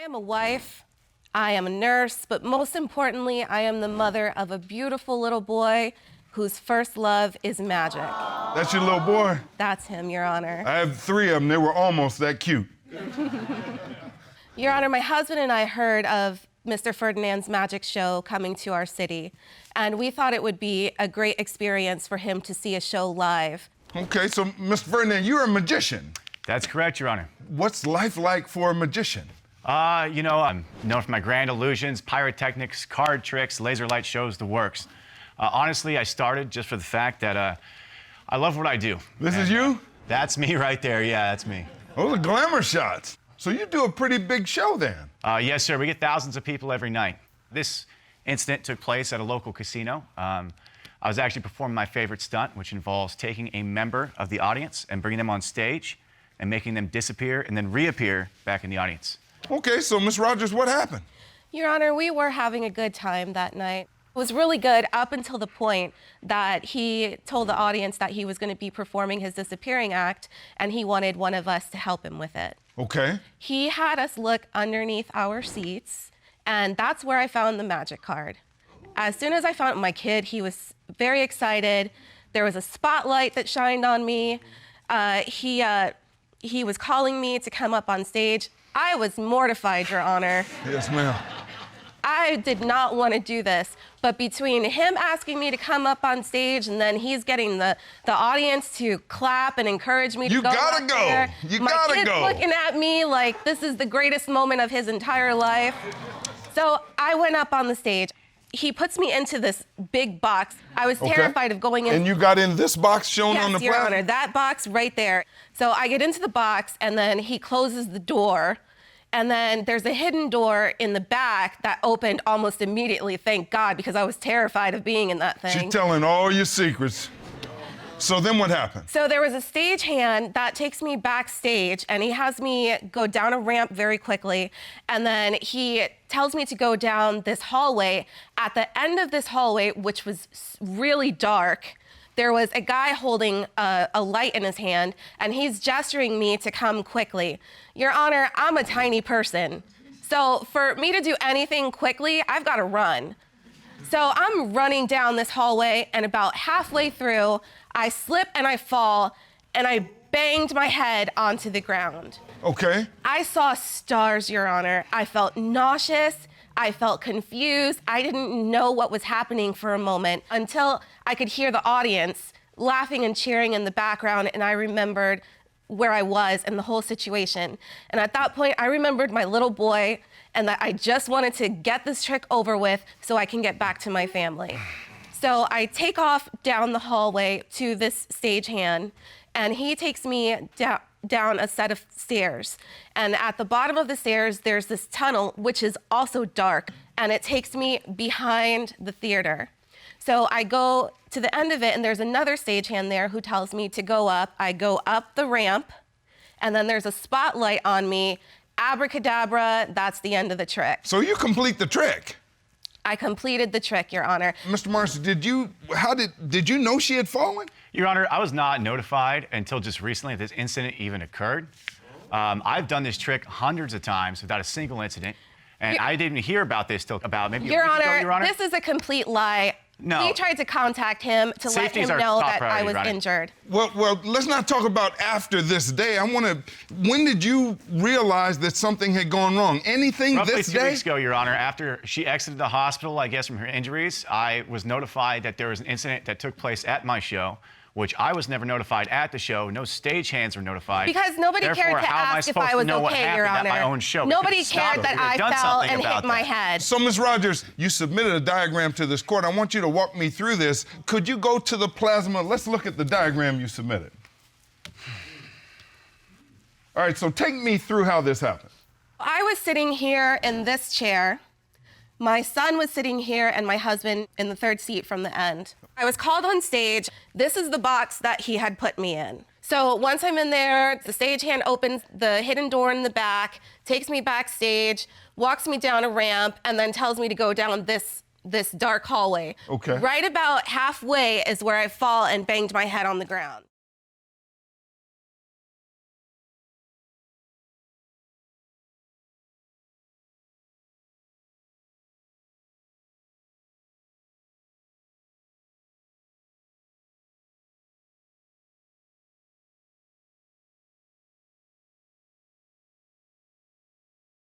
I am a wife, I am a nurse, but most importantly, I am the mother of a beautiful little boy whose first love is magic. That's your little boy? That's him, Your Honor. I have 3 of them. They were almost that cute. Your Honor, my husband and I heard of Mr. Ferdinand's magic show coming to our city, and we thought it would be a great experience for him to see a show live. Okay, so Mr. Ferdinand, you're a magician. That's correct, Your Honor. What's life like for a magician? I'm known for my grand illusions, pyrotechnics, card tricks, laser light shows, the works. Honestly, I started just for the fact that I love what I do. This is you? That's me right there. Yeah, that's me. Those are glamour shots. So you do a pretty big show then? Yes, sir. We get thousands of people every night. This incident took place at a local casino. I was actually performing my favorite stunt, which involves taking a member of the audience and bringing them on stage and making them disappear and then reappear back in the audience. Okay, so Miss Rogers, what happened? Your Honor, we were having a good time that night. It was really good up until the point that he told the audience that he was going to be performing his disappearing act, and he wanted one of us to help him with it. Okay. He had us look underneath our seats, and that's where I found the magic card. As soon as I found my kid, he was very excited. There was a spotlight that shined on me. He was calling me to come up on stage. I was mortified, Your Honor. Yes, ma'am. I did not want to do this, but between him asking me to come up on stage and then he's getting the audience to clap and encourage me to You go gotta go. there, You my gotta kid's go. looking at me like this is the greatest moment of his entire life. So I went up on the stage. He puts me into this big box. I was terrified of going in. And you got in this box shown Yes, on the Your platform? Honor, that box right there. So I get into the box, and then he closes the door, and then there's a hidden door in the back that opened almost immediately, thank God, because I was terrified of being in that thing. She's telling all your secrets. So then what happened? So there was a stagehand that takes me backstage, and he has me go down a ramp very quickly, and then he tells me to go down this hallway. At the end of this hallway, which was really dark, there was a guy holding a light in his hand, and he's gesturing me to come quickly. Your Honor, I'm a tiny person. So for me to do anything quickly, I've got to run. So I'm running down this hallway, and about halfway through, I slip and I fall, and I banged my head onto the ground. Okay. I saw stars, Your Honor. I felt nauseous. I felt confused. I didn't know what was happening for a moment until I could hear the audience laughing and cheering in the background, and I remembered where I was and the whole situation. And at that point, I remembered my little boy and that I just wanted to get this trick over with so I can get back to my family. So I take off down the hallway to this stagehand, and he takes me down a set of stairs. And at the bottom of the stairs, there's this tunnel, which is also dark, and it takes me behind the theater. So I go to the end of it, and there's another stagehand there who tells me to go up. I go up the ramp, and then there's a spotlight on me. Abracadabra, that's the end of the trick. So you complete the trick? I completed the trick, Your Honor. Mr. Marston, did you know she had fallen? Your Honor, I was not notified until just recently that this incident even occurred. I've done this trick hundreds of times without a single incident, and I didn't hear about this till about maybe a week ago, Your Honor. This is a complete lie. No. We tried to contact him to let him know that I was injured. Well, let's not talk about after this day. When did you realize that something had gone wrong? Anything Roughly this day? Roughly 2 weeks ago, Your Honor. After she exited the hospital, I guess, from her injuries, I was notified that there was an incident that took place at my show, which I was never notified at the show. No stagehands were notified. Because nobody cared to ask if I was okay, Your Honor. My own show? Nobody cared that I fell and hit my head. So, Ms. Rogers, you submitted a diagram to this court. I want you to walk me through this. Could you go to the plasma? Let's look at the diagram you submitted. All right, so take me through how this happened. I was sitting here in this chair. My son was sitting here, and my husband in the third seat from the end. I was called on stage. This is the box that he had put me in. So once I'm in there, the stagehand opens the hidden door in the back, takes me backstage, walks me down a ramp, and then tells me to go down this dark hallway. Okay. Right about halfway is where I fall and banged my head on the ground.